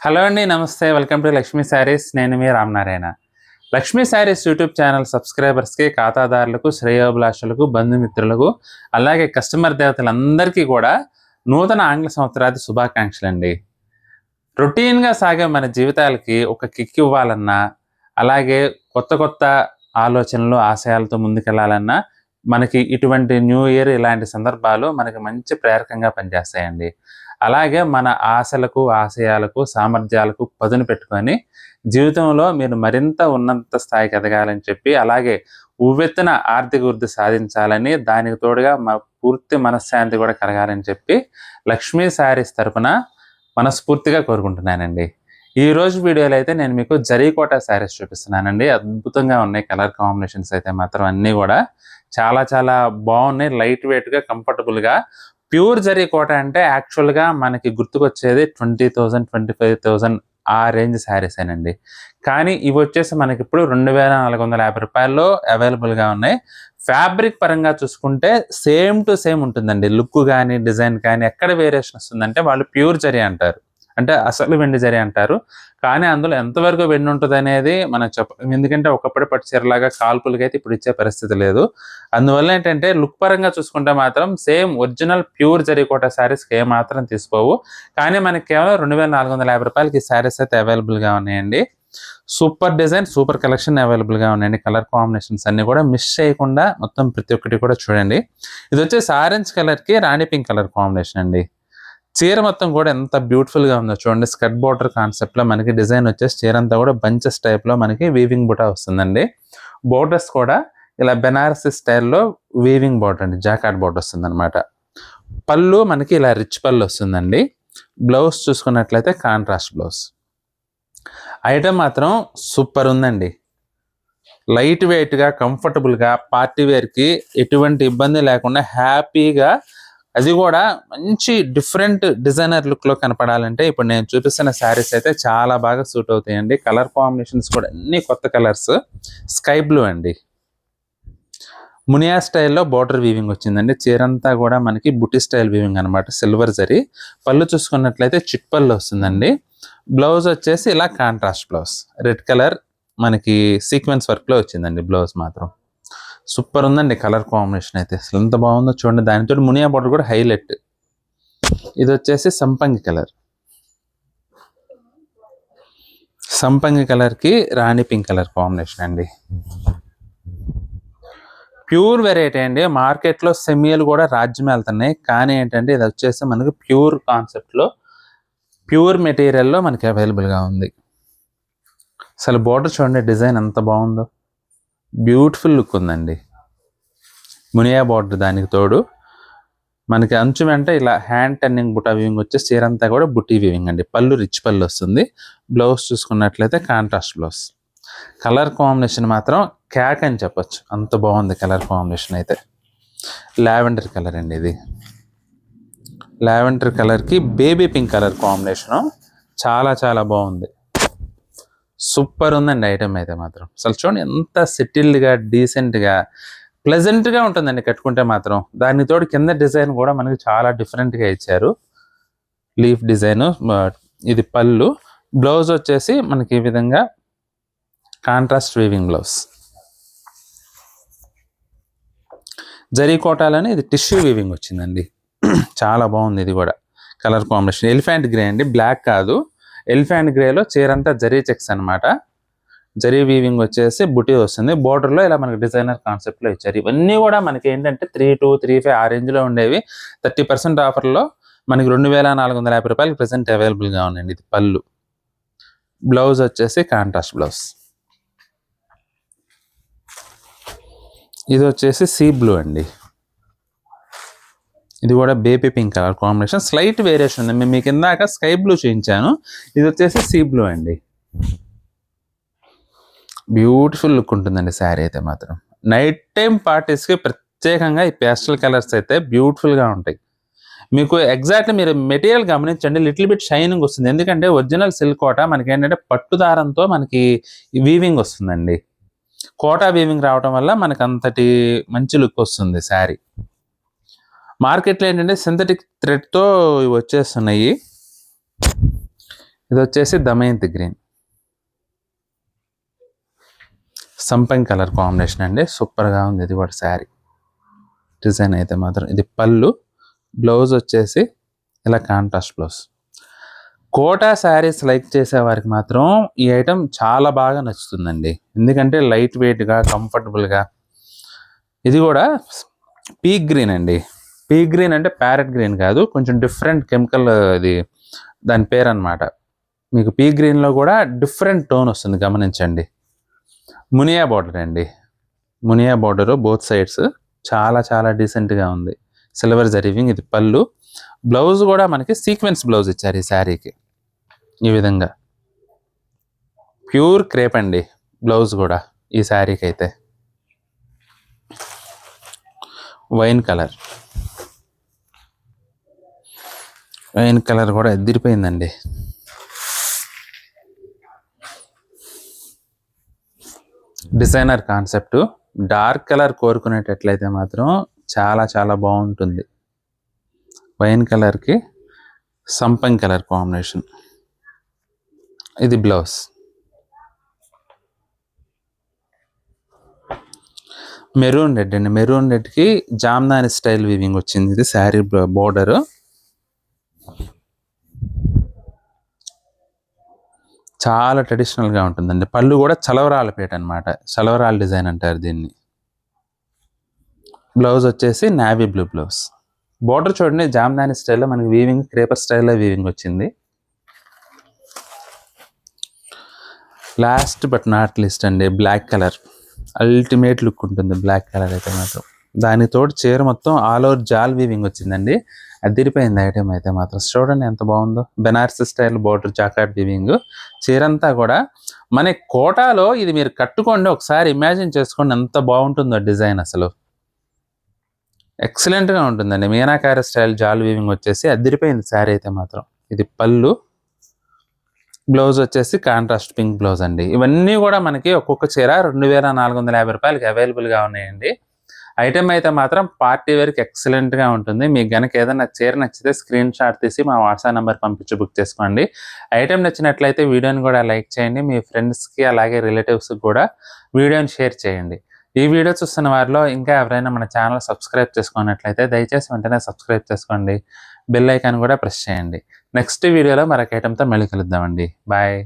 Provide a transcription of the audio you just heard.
Hello అండి, నమస్తే. Welcome to Lakshmi saris. నేను మీ రామనారాయణ. లక్ష్మీ శారీస్ యూట్యూబ్ ఛానల్ సబ్స్క్రైబర్స్కి, ఖాతాదారులకు, శ్రేయోభిలాషులకు, బంధుమిత్రులకు, అలాగే కస్టమర్ దేవతలందరికీ కూడా నూతన ఆంగ్ల సంవత్సరాది శుభాకాంక్షలు అండి. రొటీన్గా సాగే మన జీవితాలకి ఒక కిక్ ఇవ్వాలన్నా, అలాగే కొత్త కొత్త ఆలోచనలు, ఆశయాలతో ముందుకెళ్లాలన్నా మనకి ఇటువంటి న్యూ ఇయర్ ఇలాంటి సందర్భాలు మనకి మంచి ప్రేరకంగా పనిచేస్తాయండి. అలాగే మన ఆశలకు, ఆశయాలకు, సామర్థ్యాలకు పదును పెట్టుకొని జీవితంలో మీరు మరింత ఉన్నత స్థాయికి ఎదగాలని చెప్పి, అలాగే ఉవ్వెత్తున ఆర్థిక వృద్ధి సాధించాలని, దానికి తోడుగా పూర్తి మనశ్శాంతి కూడా కలగాలని చెప్పి లక్ష్మీ శారీస్ తరపున మనస్ఫూర్తిగా కోరుకుంటున్నానండి. ఈ రోజు వీడియోలో అయితే నేను మీకు జరీకోట శారీస్ చూపిస్తున్నానండి. అద్భుతంగా ఉన్నాయి. కలర్ కాంబినేషన్స్ అయితే మాత్రం అన్నీ కూడా చాలా చాలా బాగున్నాయి. లైట్ వెయిట్గా, కంఫర్టబుల్గా. ప్యూర్ జరీకోట అంటే యాక్చువల్గా మనకి గుర్తుకొచ్చేది 20,000, 25,000 ఆ రేంజ్ శారీసేనండి. కానీ ఇవి వచ్చేసి మనకి ఇప్పుడు 2,450 రూపాయల్లో అవైలబుల్గా ఉన్నాయి. ఫ్యాబ్రిక్ పరంగా చూసుకుంటే సేమ్ టు సేమ్ ఉంటుందండి. లుక్ కానీ, డిజైన్ కానీ ఎక్కడ వేరియేషన్ వస్తుందంటే వాళ్ళు ప్యూర్ జరీ అంటారు, అంటే అసలు వెండి జరీ అంటారు. కానీ అందులో ఎంతవరకు వెండి ఉంటుంది అనేది మనం చెప్పలేం. ఎందుకంటే ఒకప్పటి పట్టు చీరలాగా కాల్పులకి అయితే ఇప్పుడు ఇచ్చే పరిస్థితి లేదు. అందువల్ల ఏంటంటే లుక్ పరంగా చూసుకుంటే మాత్రం సేమ్ ఒరిజినల్ ప్యూర్ జరీకోట శారీస్కి ఏమాత్రం తీసుకోవు. కానీ మనకి కేవలం 2,450 రూపాయలకి ఈ శారీస్ అయితే అవైలబుల్గా ఉన్నాయండి. సూపర్ డిజైన్, సూపర్ కలెక్షన్ అవైలబుల్గా ఉన్నాయండి. కలర్ కాంబినేషన్స్ అన్ని కూడా మిస్ చేయకుండా మొత్తం ప్రతి ఒక్కటి కూడా చూడండి. ఇది వచ్చేసి ఆరెంజ్ కలర్కి రాణి పింక్ కలర్ కాంబినేషన్ అండి. చీర మొత్తం కూడా ఎంత బ్యూటిఫుల్గా ఉందో చూడండి. స్కర్ట్ బోర్డర్ కాన్సెప్ట్లో మనకి డిజైన్ వచ్చేసి చీర అంతా కూడా బంచెస్ టైప్లో మనకి వీవింగ్ బుటా వస్తుందండి. బోర్డర్స్ కూడా ఇలా బెనారసి స్టైల్లో వీవింగ్ బోర్డర్ అండి, జాకాట్ బోర్డర్ వస్తుంది అనమాట. పళ్ళు మనకి ఇలా రిచ్ పళ్ళు వస్తుందండి. బ్లౌజ్ చూసుకున్నట్లయితే కాంట్రాస్ట్ బ్లౌజ్. ఐటమ్ మాత్రం సూపర్ ఉందండి. లైట్ వెయిట్గా, కంఫర్టబుల్గా, పార్టీ వేర్కి ఎటువంటి ఇబ్బంది లేకుండా హ్యాపీగా, అది కూడా మంచి డిఫరెంట్ డిజైనర్ లుక్లో కనపడాలంటే ఇప్పుడు నేను చూపిస్తున్న శారీస్ అయితే చాలా బాగా సూట్ అవుతాయండి. కలర్ కాంబినేషన్స్ కూడా అన్ని కొత్త కలర్స్. స్కై బ్లూ అండి, మునియా స్టైల్లో బోర్డర్ వీవింగ్ వచ్చిందండి. చీరంతా కూడా మనకి బుట్టి స్టైల్ వీవింగ్ అనమాట, సిల్వర్ జరీ. పళ్ళు చూసుకున్నట్లయితే చిట్ పళ్ళు వస్తుందండి. బ్లౌజ్ వచ్చేసి ఇలా కాంట్రాస్ట్ బ్లౌజ్, రెడ్ కలర్ మనకి సీక్వెన్స్ వర్క్లో వచ్చిందండి బ్లౌజ్ మాత్రం. సూపర్ ఉందండి కలర్ కాంబినేషన్ అయితే. అసలు ఎంత బాగుందో చూడండి. దానితో మునియా బోర్డర్ కూడా హైలైట్. ఇది వచ్చేసి సంపంగి కలర్, సంపంగి కలర్కి రాణి పింక్ కలర్ కాంబినేషన్ అండి. ప్యూర్ వెరైటీ అండి. మార్కెట్లో సెమీలు కూడా రాజ్యం వెళ్తున్నాయి. కానీ ఏంటంటే ఇది వచ్చేసి మనకి ప్యూర్ కాన్సెప్ట్లో, ప్యూర్ మెటీరియల్లో మనకి అవైలబుల్గా ఉంది. అసలు బోర్డర్ చూడండి, డిజైన్ ఎంత బాగుందో, బ్యూటిఫుల్ లుక్ ఉందండి. మునియా బోర్డర్ దానికి తోడు మనకి అంచు వెంట ఇలా హ్యాండ్ టర్నింగ్ బుటా వీవింగ్ వచ్చేసి చీరంతా కూడా బుట్టి వీవింగ్ అండి. పళ్ళు రిచ్ పళ్ళు వస్తుంది. బ్లౌజ్ చూసుకున్నట్లయితే కాంట్రాస్ట్ బ్లౌజ్. కలర్ కాంబినేషన్ మాత్రం క్యాక్ అని చెప్పొచ్చు, అంత బాగుంది కలర్ కాంబినేషన్ అయితే. లావెండర్ కలర్ అండి ఇది. లావెండర్ కలర్కి బేబీ పింక్ కలర్ కాంబినేషను చాలా చాలా బాగుంది. సూపర్ ఉందండి ఐటమ్ అయితే మాత్రం. అసలు చూడండి ఎంత సెటిల్డ్గా, డీసెంట్గా, ప్లెజెంట్గా ఉంటుందండి కట్టుకుంటే మాత్రం. దాని తోడు కింద డిజైన్ కూడా మనకి చాలా డిఫరెంట్గా ఇచ్చారు, లీఫ్ డిజైన్. ఇది పళ్ళు. బ్లౌజ్ వచ్చేసి మనకి ఈ విధంగా కాంట్రాస్ట్ వీవింగ్ బ్లౌజ్. జరీ కోటాలని ఇది టిష్యూ వీవింగ్ వచ్చిందండి. చాలా బాగుంది ఇది కూడా కలర్ కాంబినేషన్. ఎలిఫెంట్ గ్రే అండి, బ్లాక్ కాదు. ఎలిఫెంట్ గ్రేలో చీరంతా జరీ చెక్స్ అనమాట. జరీ వీవింగ్ వచ్చేసి బుటీ వస్తుంది. బోర్డర్లో ఇలా మనకి డిజైనర్ కాన్సెప్ట్లో ఇచ్చారు. ఇవన్నీ కూడా మనకి ఏంటంటే 3,200, 3,500 ఆ రేంజ్లో ఉండేవి 30% ఆఫర్లో మనకి 2,450 రూపాయలకి ప్రెసెంట్ అవైలబుల్గా ఉన్నాయండి. ఇది పళ్ళు. బ్లౌజ్ వచ్చేసి కాంట్రాస్ట్ బ్లౌజ్. ఇది వచ్చేసి సీ బ్లూ అండి. ఇది కూడా baby pink colour combination. Slight variation ఉంది. మేము మీకు ఇందాక స్కై బ్లూ చూపించాను, ఇది వచ్చేసి సీ బ్లూ అండి. బ్యూటిఫుల్ లుక్ ఉంటుందండి శారీ అయితే మాత్రం. నైట్ టైం పార్టీస్కి ప్రత్యేకంగా ఈ పేస్టల్ కలర్స్ అయితే బ్యూటిఫుల్గా ఉంటాయి. మీకు ఎగ్జాక్ట్లీ మీరు మెటీరియల్ గమనించండి, లిటిల్ బిట్ షైనింగ్ వస్తుంది. ఎందుకంటే ఒరిజినల్ సిల్క్ కోట మనకి ఏంటంటే పట్టుదారంతో మనకి వీవింగ్ వస్తుందండి. కోటా వీవింగ్ రావడం వల్ల మనకు అంతటి మంచి లుక్ వస్తుంది శారీ. మార్కెట్లో ఏంటంటే సింథటిక్ థ్రెడ్తో వచ్చేస్తున్నాయి. ఇది వచ్చేసి దమయంతి గ్రీన్, సంపంగి కలర్ కాంబినేషన్ అండి. సూపర్గా ఉంది ఇది కూడా శారీ డిజైన్ అయితే మాత్రం. ఇది పళ్ళు, బ్లౌజ్ వచ్చేసి ఇలా contrast blouse. Kota saris like చేసే వారికి మాత్రం ఈ ఐటెం చాలా బాగా నచ్చుతుందండి. ఎందుకంటే లైట్ వెయిట్గా, కంఫర్టబుల్గా. ఇది కూడా పీక్ గ్రీన్ అండి. పీక్ గ్రీన్ అంటే ప్యారెట్ గ్రీన్ కాదు, కొంచెం డిఫరెంట్ కెమికల్, ఇది దాని పేరు అనమాట. మీకు పీక్ గ్రీన్లో కూడా డిఫరెంట్ టోన్ వస్తుంది, గమనించండి. మునియా బార్డర్ అండి, మునియా బార్డరు బోత్ సైడ్స్ చాలా చాలా డీసెంట్గా ఉంది. సిల్వర్ జరీవింగ్. ఇది పళ్ళు, బ్లౌజ్ కూడా మనకి సీక్వెన్స్ బ్లౌజ్ ఇచ్చారు ఈ శారీకి. ఈ విధంగా ప్యూర్ క్రేప్ అండి బ్లౌజ్ కూడా ఈ శారీకి అయితే. వైన్ కలర్, వైన్ కలర్ కూడా ఎదిరిపోయిందండి. Designer concept. డార్క్ కలర్ కోరుకునేటట్లయితే మాత్రం చాలా చాలా బాగుంటుంది. వైన్ కలర్కి సంపంగి కలర్ కాంబినేషన్. ఇది బ్లౌజ్. మెరూన్ రెడ్ అండి, మెరూన్ రెడ్కి జామ్దాని స్టైల్ వీవింగ్ వచ్చింది. ఇది శారీ బోర్డరు. చాలా ట్రెడిషనల్గా ఉంటుందండి. పళ్ళు కూడా చలవరాల పేట అనమాట, చలవరాల డిజైన్ అంటారు దీన్ని. బ్లౌజ్ వచ్చేసి నావీ బ్లూ బ్లౌజ్. బోర్డర్ చూడండి, జామ్దాని స్టైల్లో మనకి వీవింగ్, క్రేపర్ స్టైల్లో వీవింగ్ వచ్చింది. లాస్ట్ బట్ నాట్ లిస్ట్ అండి, బ్లాక్ కలర్. అల్టిమేట్ లుక్ ఉంటుంది బ్లాక్ కలర్ అయితే మాత్రం. దానితోటి చీర మొత్తం ఆల్ ఓవర్ జాల్ వీవింగ్ వచ్చిందండి. అదిరిపోయింది ఐటెం అయితే మాత్రం. చూడండి ఎంత బాగుందో, బెనారస్ స్టైల్ బోర్డర్ జాకాట్ వీవింగ్. చీర అంతా కూడా మన కోటాలో ఇది మీరు కట్టుకోండి, ఒకసారి ఇమాజిన్ చేసుకోండి ఎంత బాగుంటుందో డిజైన్. అసలు ఎక్సలెంట్గా ఉంటుందండి. మీనాకారి స్టైల్ జాల్ వీవింగ్ వచ్చేసి అదిరిపోయింది శారీ అయితే మాత్రం. ఇది పళ్ళు, బ్లౌజ్ వచ్చేసి కాంట్రాస్ట్ పింక్ బ్లౌజ్ అండి. ఇవన్నీ కూడా మనకి ఒక్కొక్క చీర 2450 రూపాయలకి అవైలబుల్గా ఉన్నాయండి. ఐటెం అయితే మాత్రం పార్టీ వేర్కి ఎక్సలెంట్గా ఉంటుంది. మీకు కనుక ఏదైనా చీర నచ్చితే స్క్రీన్ షాట్ తీసి మా వాట్సాప్ నెంబర్ పంపించి బుక్ చేసుకోండి. ఐటెం నచ్చినట్లయితే వీడియోని కూడా లైక్ చేయండి. మీ ఫ్రెండ్స్కి అలాగే రిలేటివ్స్కి కూడా వీడియోని షేర్ చేయండి. ఈ వీడియో చూస్తున్న వారిలో ఇంకా ఎవరైనా మన ఛానల్ సబ్స్క్రైబ్ చేసుకున్నట్లయితే దయచేసి వెంటనే సబ్స్క్రైబ్ చేసుకోండి. బెల్ ఐకాన్ కూడా ప్రెస్ చేయండి. నెక్స్ట్ వీడియోలో మరొక ఐటెంతో మళ్ళీ కలుద్దామండి. బాయ్.